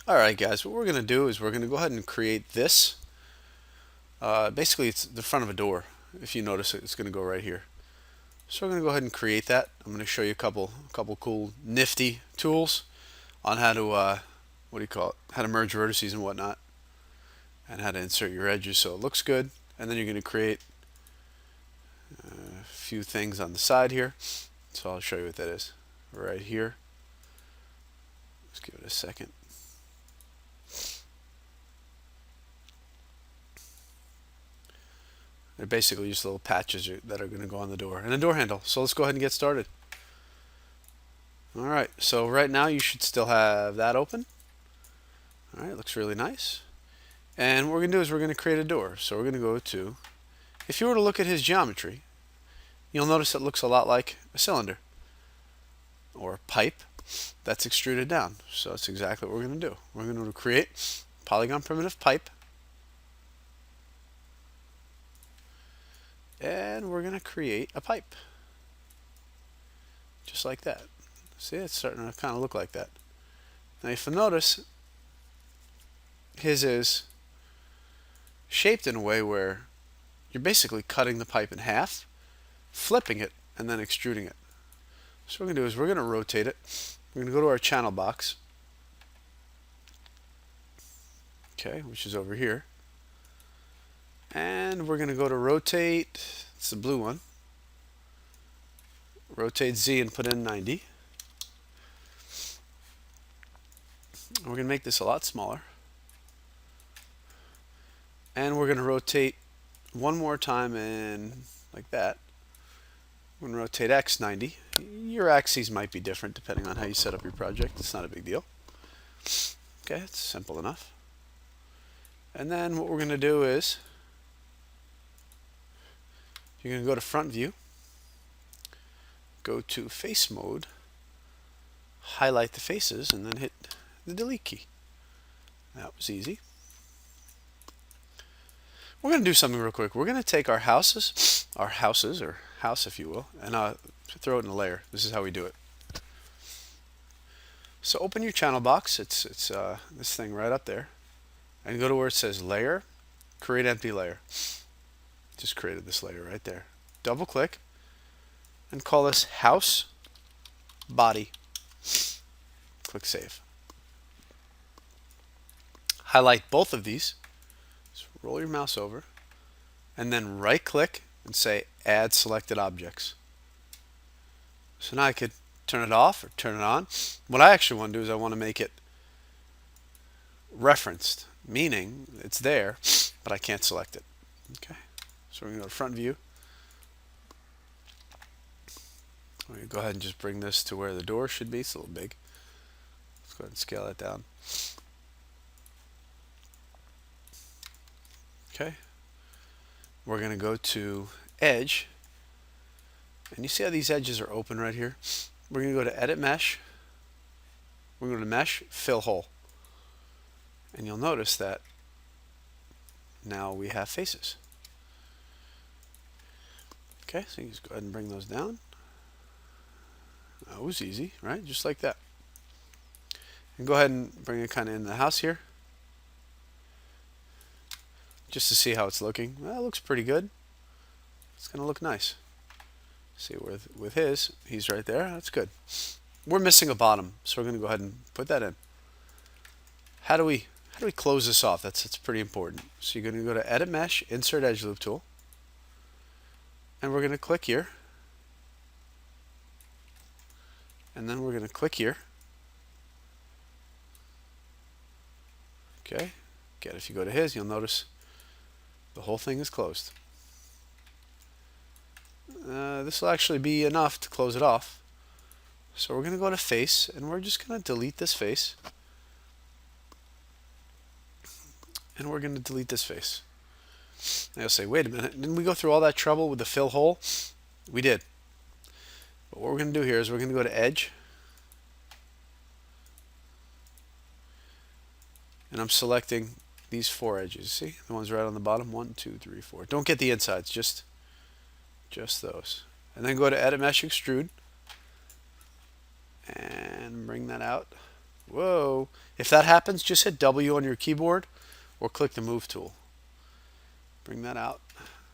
Alright guys, what we're going to do is we're going to go ahead and create this. Basically it's the front of a door. If you notice it, it's going to go right here. So we're going to go ahead and create that. I'm going to show you a couple cool nifty tools on how to what do you call it? How to merge vertices and whatnot, and how to insert your edges so it looks good. And then you're going to create a few things on the side here. So I'll show you what that is right here. Let's give it a second. They're basically just little patches that are going to go on the door and a door handle. So let's go ahead and get started. Alright, so right now you should still have that open. Alright, looks really nice. And what we're going to do is we're going to create a door. So we're going to go to, if you were to look at his geometry, you'll notice it looks a lot like a cylinder or a pipe that's extruded down. So that's exactly what we're going to do. We're going to create polygon primitive pipe, and we're going to create a pipe just like that. See, it's starting to kind of look like that. Now if you notice, his is shaped in a way where you're basically cutting the pipe in half, flipping it, and then extruding it. So what we're going to do is we're going to rotate it. We're going to go to our channel box, okay, which is over here. And we're going to go to rotate, it's the blue one. Rotate Z and put in 90. And we're going to make this a lot smaller. And we're going to rotate one more time and like that. We're going to rotate X 90. Your axes might be different depending on how you set up your project. It's not a big deal. Okay, it's simple enough. And then what we're going to do is you're going to go to front view, go to face mode, highlight the faces, and then hit the delete key. That was easy. We're going to do something real quick. We're going to take our houses, or house if you will, and throw it in a layer. This is how we do it. So open your channel box. It's this thing right up there, and go to where it says layer, create empty layer. Just created this layer right there. Double click and call this house body. Click save. Highlight both of these. Just roll your mouse over and then right click and say add selected objects. So now I could turn it off or turn it on. What I actually want to do is I want to make it referenced, meaning it's there, but I can't select it. Okay, so we're going to go to front view. We're going to go ahead and just bring this to where the door should be. It's a little big. Let's go ahead and scale that down. Okay, we're going to go to edge, and you see how these edges are open right here? We're going to go to edit mesh. We're going to mesh, fill hole, and you'll notice that now we have faces. Okay, so you just go ahead and bring those down. That was easy, right? Just like that. And go ahead and bring it kind of in the house here, just to see how it's looking. Well, it looks pretty good. It's going to look nice. See, with his, he's right there. That's good. We're missing a bottom, so we're going to go ahead and put that in. How do we close this off? That's pretty important. So you're going to go to Edit Mesh, Insert Edge Loop Tool, and we're going to click here, and then we're going to click here. Okay. Again, if you go to his, you'll notice the whole thing is closed. This will actually be enough to close it off. So we're going to go to face, and we're just going to delete this face. And we're going to delete this face. Now you'll say, wait a minute, didn't we go through all that trouble with the fill hole? We did. But what we're going to do here is we're going to go to edge. And I'm selecting these four edges. See? The ones right on the bottom. 1, 2, 3, 4. Don't get the insides, just those. And then go to Edit Mesh Extrude. And bring that out. Whoa. If that happens, just hit W on your keyboard or click the move tool. Bring that out.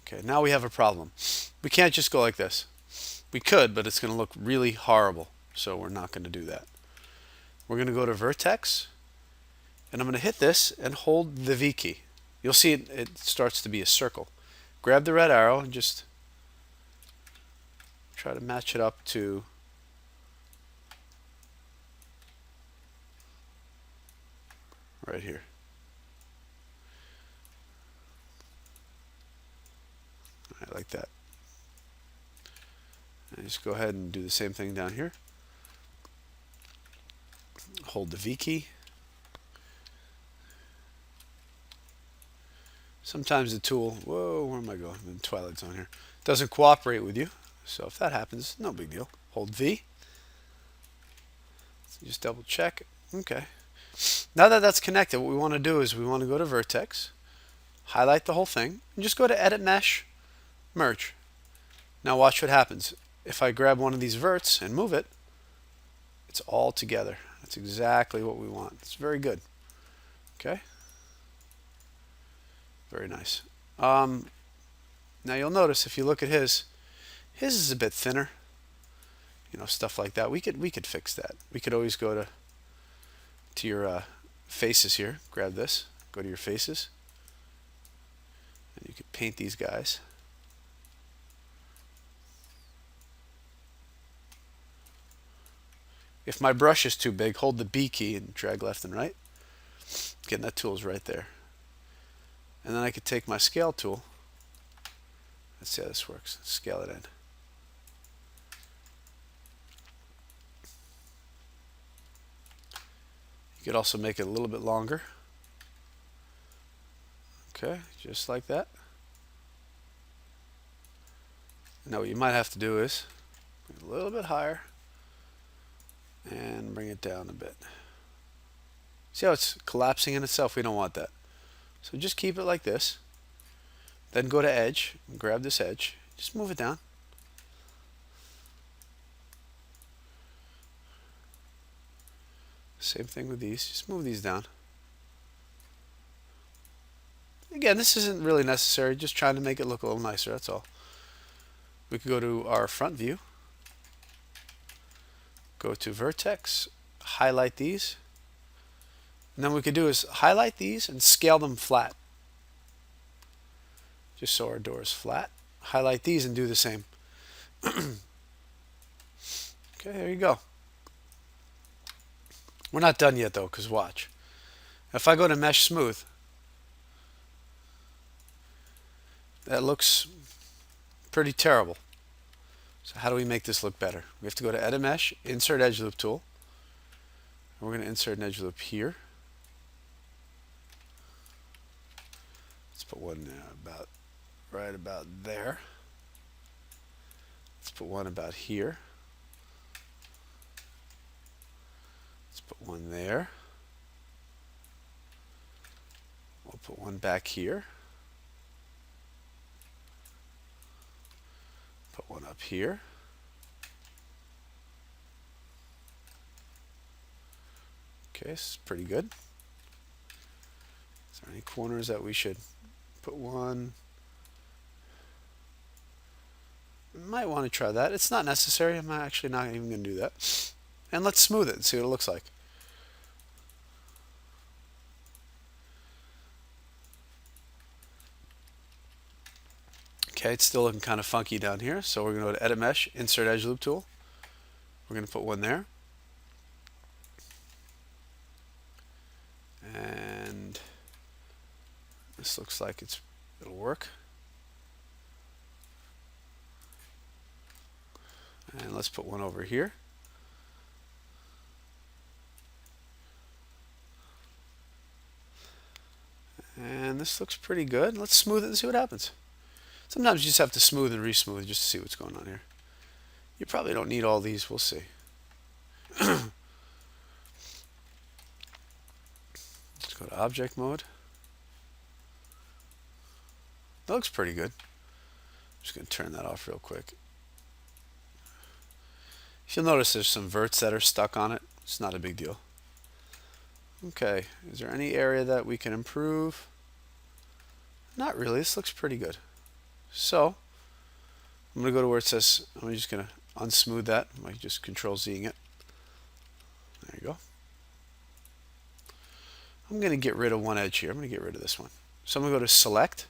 Okay, now we have a problem. We can't just go like this. We could, but it's going to look really horrible. So we're not going to do that. We're going to go to vertex, and I'm going to hit this and hold the V key. You'll see it starts to be a circle. Grab the red arrow and just try to match it up to right here. All right, like that. And just go ahead and do the same thing down here. Hold the V key. Sometimes the tool, whoa, where am I going? The Twilight Zone here. Doesn't cooperate with you. So if that happens, no big deal. Hold V. So just double check. Okay. Now that that's connected, what we want to do is we want to go to vertex, highlight the whole thing, and just go to edit mesh, merge. Now watch what happens. If I grab one of these verts and move it, it's all together. That's exactly what we want. It's very good. Okay. Very nice. Now you'll notice if you look at his is a bit thinner. You know, stuff like that. We could fix that. We could always go to your faces here. Grab this. Go to your faces, and you could paint these guys. If my brush is too big, hold the B key and drag left and right. Again, that tool is right there. And then I could take my scale tool. Let's see how this works. Scale it in. You could also make it a little bit longer. Okay, just like that. Now what you might have to do is bring it a little bit higher and bring it down a bit. See how it's collapsing in itself? We don't want that. So just keep it like this. Then go to edge and grab this edge. Just move it down. Same thing with these. Just move these down. Again, this isn't really necessary. Just trying to make it look a little nicer, that's all. We could go to our front view. Go to vertex. Highlight these. And then what we could do is highlight these and scale them flat. Just so our door is flat. Highlight these and do the same. Okay, there you go. We're not done yet though, because watch. If I go to mesh smooth, that looks pretty terrible. So how do we make this look better? We have to go to edit mesh, insert edge loop tool. And we're going to insert an edge loop here. Let's put one right about there. Let's put one about here. Let's put one there. We'll put one back here. Put one up here. Okay, this is pretty good. Is there any corners that we should put one? Might want to try that. It's not necessary. I'm actually not even going to do that. And let's smooth it and see what it looks like. Okay, it's still looking kind of funky down here, so we're going to go to Edit Mesh, Insert Edge Loop Tool. We're going to put one there. And this looks like it'll work. And let's put one over here. And this looks pretty good. Let's smooth it and see what happens. Sometimes you just have to smooth and re-smooth just to see what's going on here. You probably don't need all these. We'll see. Let's go to object mode. That looks pretty good. I'm just going to turn that off real quick. If you'll notice there's some verts that are stuck on it. It's not a big deal. Okay, is there any area that we can improve? Not really, this looks pretty good. So, I'm going to go to where it says, I'm just going to unsmooth that. I just control Zing it. There you go. I'm going to get rid of one edge here. I'm going to get rid of this one. So I'm going to go to Select,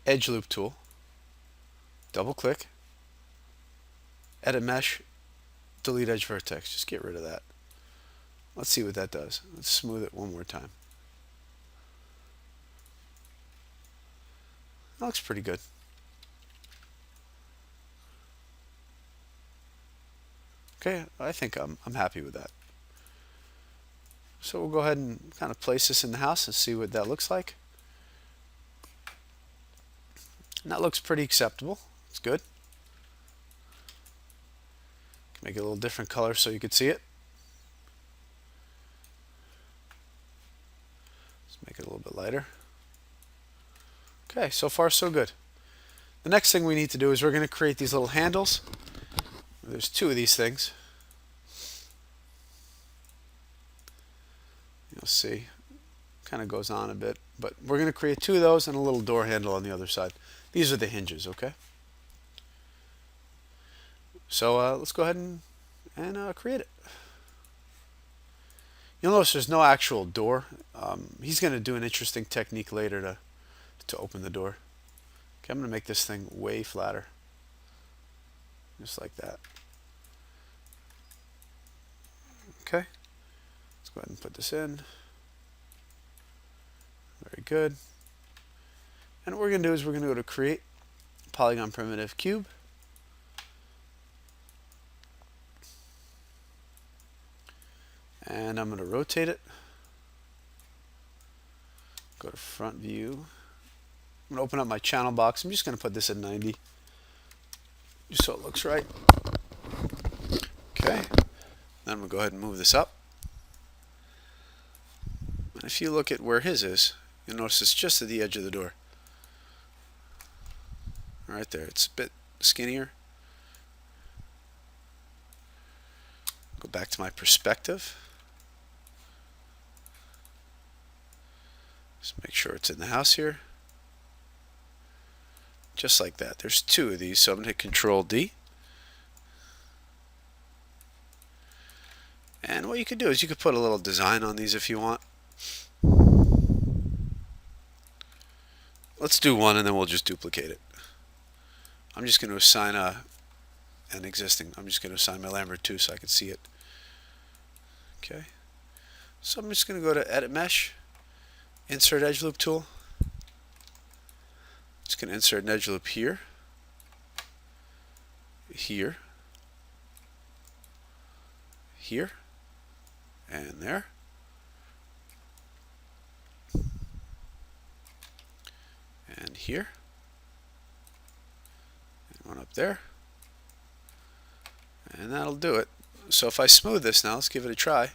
Edge Loop Tool, double click, Edit Mesh, Delete Edge Vertex. Just get rid of that. Let's see what that does. Let's smooth it one more time. That looks pretty good. Okay, I think I'm happy with that. So we'll go ahead and kind of place this in the house and see what that looks like. And that looks pretty acceptable. It's good. Make it a little different color so you could see it. Let's make it a little bit lighter. Okay, so far so good. The next thing we need to do is we're going to create these little handles. There's two of these things. You'll see, kind of goes on a bit, but we're going to create two of those and a little door handle on the other side. These are the hinges, okay? So let's go ahead and create it. You'll notice there's no actual door. He's going to do an interesting technique later to open the door. Okay, I'm going to make this thing way flatter, just like that. Okay, let's go ahead and put this in. Very good. And what we're going to do is we're going to go to Create, Polygon Primitive Cube. And I'm going to rotate it. Go to Front View. I'm going to open up my channel box. I'm just going to put this at 90, just so it looks right. Okay. Then I'm going to go ahead and move this up. And if you look at where his is, you'll notice it's just at the edge of the door. Right there. It's a bit skinnier. Go back to my perspective. Just make sure it's in the house here. Just like that. There's two of these, so I'm going to hit Control D. And what you could do is you could put a little design on these if you want. Let's do one and then we'll just duplicate it. I'm just going to assign an existing. I'm just going to assign my Lambert 2 so I can see it. Okay. So I'm just going to go to Edit Mesh, Insert Edge Loop Tool. Just going to insert an edge loop here, here, here, and there. And here. And one up there. And that'll do it. So if I smooth this now, let's give it a try.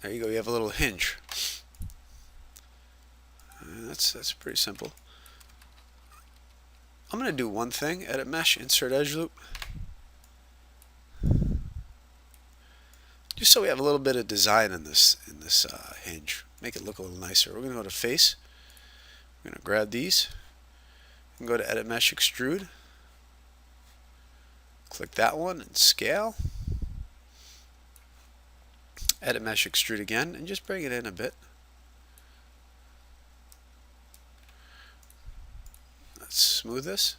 There you go, you have a little hinge. And that's pretty simple. I'm going to do one thing, Edit Mesh, Insert Edge Loop. Just so we have a little bit of design in this hinge. Make it look a little nicer. We're going to go to Face. We're going to grab these and go to Edit Mesh, Extrude. Click that one and scale. Edit Mesh, Extrude again, and just bring it in a bit. Let's smooth this.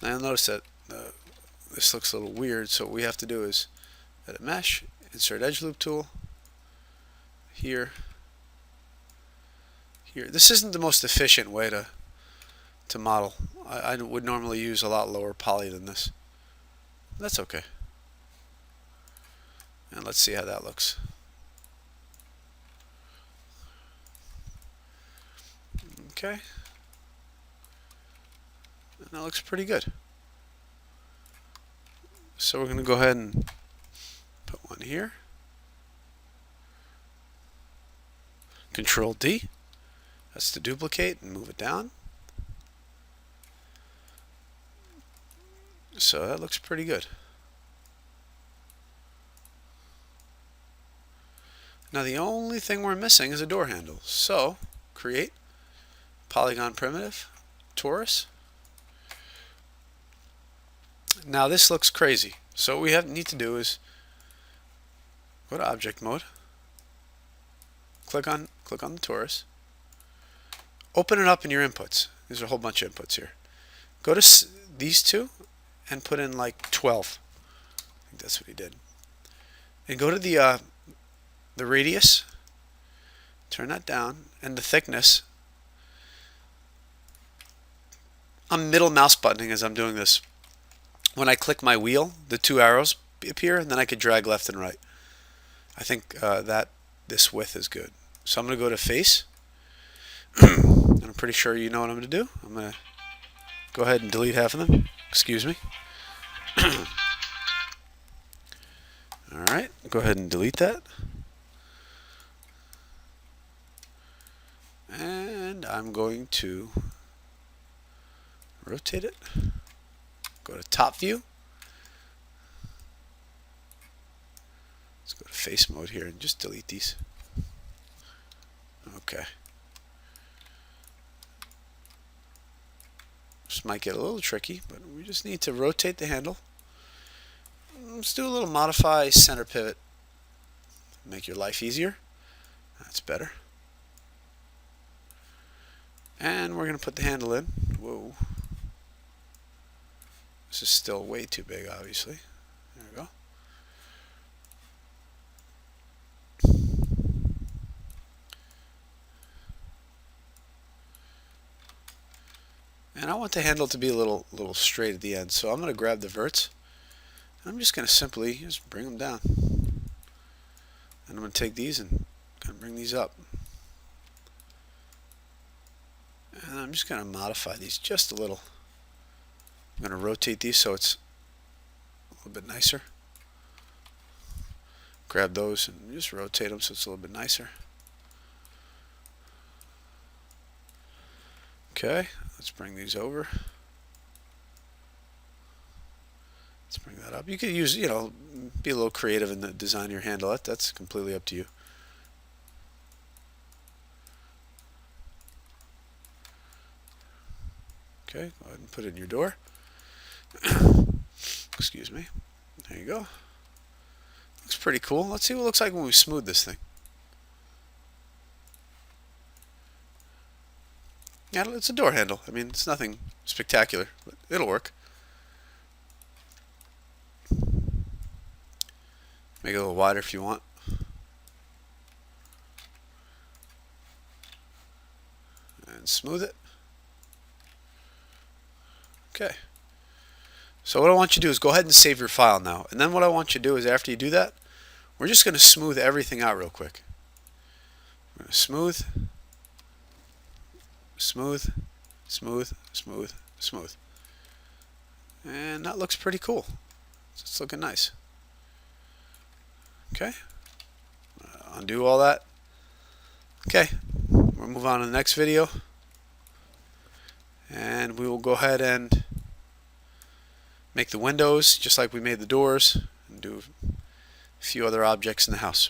Now you'll notice that this looks a little weird, so what we have to do is Edit Mesh, Insert Edge Loop Tool, here, here. This isn't the most efficient way to model. I would normally use a lot lower poly than this. That's okay. And let's see how that looks. Okay. And that looks pretty good. So we're going to go ahead and put one here. Control D. That's to duplicate and move it down. So that looks pretty good. Now the only thing we're missing is a door handle. So create polygon primitive, torus. Now this looks crazy. So what we need to do is go to object mode, click on the torus, open it up in your inputs. There's a whole bunch of inputs here. Go to these two and put in like 12. I think that's what he did. And go to the radius, turn that down, and the thickness. I'm middle mouse buttoning as I'm doing this. When I click my wheel, the two arrows appear, and then I could drag left and right. I think that this width is good. So I'm going to go to face. And I'm pretty sure you know what I'm going to do. I'm going to go ahead and delete half of them. Excuse me. Alright, go ahead and delete that. And I'm going to rotate it. Go to top view. Let's go to face mode here and just delete these. Okay. This might get a little tricky, but we just need to rotate the handle. Let's do a little modify center pivot. Make your life easier. That's better. And we're going to put the handle in. Whoa. This is still way too big, obviously. There we go. And I want the handle to be a little straight at the end. So I'm going to grab the verts. I'm just going to simply just bring them down. And I'm going to take these and kind of bring these up. And I'm just going to modify these just a little. I'm going to rotate these so it's a little bit nicer. Grab those and just rotate them so it's a little bit nicer. Okay, let's bring these over. Let's bring that up. You could use, be a little creative in the design of your handle. That's completely up to you. Okay, go ahead and put it in your door. Excuse me. There you go. Looks pretty cool. Let's see what it looks like when we smooth this thing. Yeah, it's a door handle. I mean, it's nothing spectacular, but it'll work. Make it a little wider if you want. And smooth it. Okay. So what I want you to do is go ahead and save your file now. And then what I want you to do is after you do that, we're just going to smooth everything out real quick. We're going to smooth, smooth, smooth, smooth, smooth. And that looks pretty cool. It's looking nice. Okay. Undo all that. Okay. We'll move on to the next video. And we will go ahead and make the windows just like we made the doors and do a few other objects in the house.